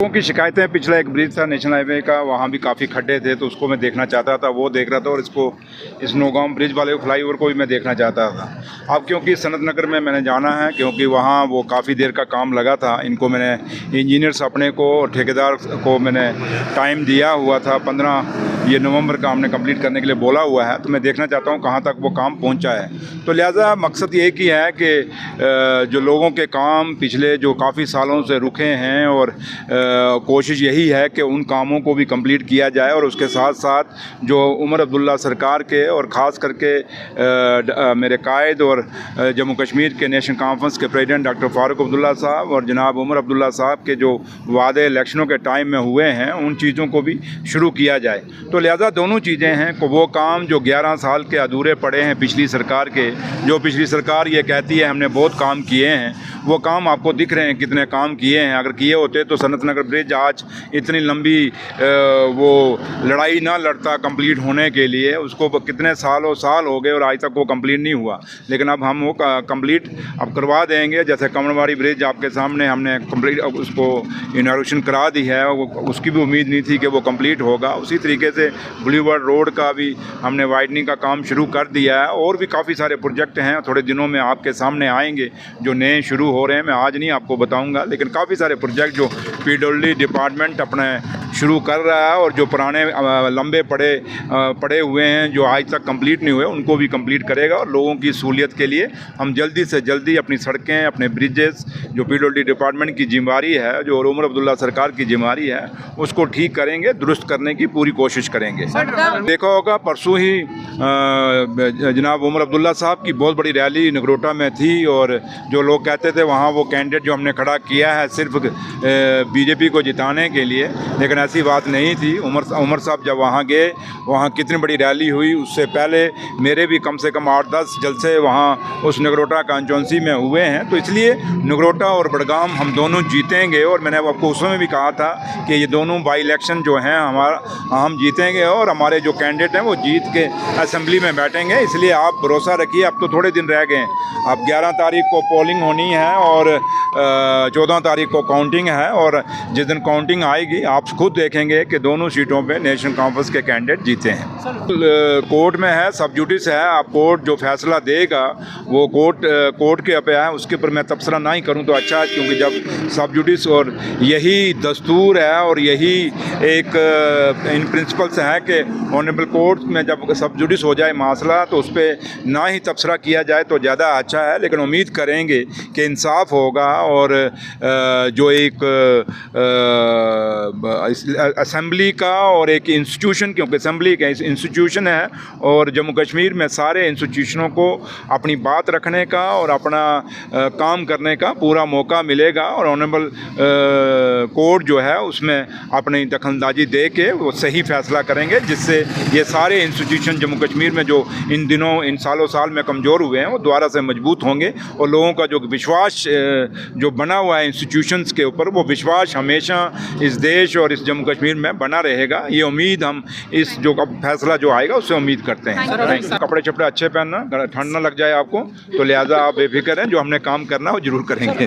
लोगों की शिकायतें, पिछला एक ब्रिज था नेशनल हाईवे का, वहाँ भी काफ़ी खड्डे थे, तो उसको मैं देखना चाहता था, वो देख रहा था। और इस नौगांव ब्रिज वाले फ्लाईओवर को भी मैं देखना चाहता था। अब क्योंकि सनत नगर में मैंने जाना है, क्योंकि वहाँ वो काफ़ी देर का काम लगा था। इनको मैंने इंजीनियर्स अपने को और ठेकेदार को मैंने टाइम दिया हुआ था, 15 नवंबर का हमने कंप्लीट करने के लिए बोला हुआ है। तो मैं देखना चाहता हूँ कहाँ तक वो काम पहुँचा है। तो लिहाजा मकसद ये ही है कि जो लोगों के काम पिछले जो काफ़ी सालों से रुके हैं, और कोशिश यही है कि उन कामों को भी कंप्लीट किया जाए। और उसके साथ साथ जो उमर अब्दुल्ला सरकार के, और ख़ास करके मेरे कायद और जम्मू कश्मीर के नेशनल कॉन्फ्रेंस के प्रेसिडेंट डॉक्टर फ़ारूक अब्दुल्ला साहब और जनाब उमर अब्दुल्ला साहब के जो वादे इलेक्शनों के टाइम में हुए हैं, उन चीज़ों को भी शुरू किया जाए। तो लिहाजा दोनों चीज़ें हैं कि वो काम जो 11 साल के अधूरे पड़े हैं पिछली सरकार के, जो पिछली सरकार ये कहती है हमने बहुत काम किए हैं, वो काम आपको दिख रहे हैं कितने काम किए हैं। अगर किए होते तो सनत नगर ब्रिज आज इतनी लंबी वो लड़ाई ना लड़ता कंप्लीट होने के लिए। उसको कितने सालों साल हो गए और आज तक वो कंप्लीट नहीं हुआ। लेकिन अब हम वो कंप्लीट अब करवा देंगे। जैसे कमरवाड़ी ब्रिज आपके सामने हमने कंप्लीट उसको इनॉग्रेशन करा दी है, उसकी भी उम्मीद नहीं थी कि वो कंप्लीट होगा। उसी तरीके से बुलीवर्ड रोड का भी हमने वाइडनिंग का काम शुरू कर दिया है। और भी काफ़ी सारे प्रोजेक्ट हैं, थोड़े दिनों में आपके सामने आएंगे जो नए शुरू हो रहे हैं। मैं आज नहीं आपको बताऊंगा, लेकिन काफ़ी सारे प्रोजेक्ट जो पीडब्ल्यूडी डिपार्टमेंट अपने शुरू कर रहा है, और जो पुराने लंबे पड़े हुए हैं जो आज तक कंप्लीट नहीं हुए, उनको भी कंप्लीट करेगा। और लोगों की सहूलियत के लिए हम जल्दी से जल्दी अपनी सड़कें, अपने ब्रिजेस जो पीडब्ल्यूडी डिपार्टमेंट की जिम्मेदारी है, जो उमर अब्दुल्ला सरकार की जिम्मेदारी है, उसको ठीक करेंगे, दुरुस्त करने की पूरी कोशिश करेंगे। देखा होगा परसों ही जनाब उमर अब्दुल्ला साहब की बहुत बड़ी रैली नगरोटा में थी, और जो लोग कहते थे वहाँ वो कैंडिडेट जो हमने खड़ा किया है सिर्फ बीजेपी को जिताने के लिए, लेकिन ऐसी बात नहीं थी। उमर साहब जब वहाँ गए, वहाँ कितनी बड़ी रैली हुई। उससे पहले मेरे भी कम से कम 8-10 जलसे वहाँ उस नगरोटा कांचौंसी में हुए हैं। तो इसलिए नगरोटा और बड़गाम हम दोनों जीतेंगे। और मैंने आपको उसमें भी कहा था कि ये दोनों बाई इलेक्शन जो हैं हम जीतेंगे, और हमारे जो कैंडिडेट हैं वो जीत के असेंबली में बैठेंगे। इसलिए आप भरोसा रखिए। अब तो थोड़े दिन रह गए हैं। अब 11 तारीख को पोलिंग होनी है और 14 तारीख को काउंटिंग है। और जिस दिन काउंटिंग आएगी आप खुद देखेंगे कि दोनों सीटों पे नेशनल कॉन्फ्रेंस के कैंडिडेट जीते हैं। कोर्ट में है, सब जुडिस है। आप कोर्ट जो फैसला देगा वो कोर्ट के पे है, उसके ऊपर मैं तबसरा ना ही करूं तो अच्छा है, क्योंकि जब सब जुडिस, और यही दस्तूर है और यही एक इन प्रिंसिपल्स है कि ऑनरेबल कोर्ट में जब सब जुडिस हो जाए मामला, तो उस पर ना ही तबसरा किया जाए तो ज़्यादा अच्छा है। लेकिन उम्मीद करेंगे कि इंसाफ होगा, और जो एक असेंबली का और एक इंस्टीट्यूशन, क्योंकि असेंबली का इंस्टीट्यूशन है, और जम्मू कश्मीर में सारे इंस्टीट्यूशनों को अपनी बात रखने का और अपना काम करने का पूरा मौका मिलेगा। और ऑनरेबल कोर्ट जो है उसमें अपनी दखलंदाजी दे के वो सही फैसला करेंगे, जिससे ये सारे इंस्टीट्यूशन जम्मू कश्मीर में जो इन दिनों इन सालों साल में कमज़ोर हुए हैं वो दोबारा से मजबूत होंगे। और लोगों का जो विश्वास जो बना हुआ है इंस्टीट्यूशंस के ऊपर, वो विश्वास हमेशा इस देश और इस जम्मू कश्मीर में बना रहेगा। ये उम्मीद हम इस जो फैसला जो आएगा उससे उम्मीद करते हैं। कपड़े चपड़े अच्छे पहनना, ठंड ना लग जाए आपको, तो लिहाजा आप बेफिक्र हैं, जो हमने काम करना है वो ज़रूर करेंगे।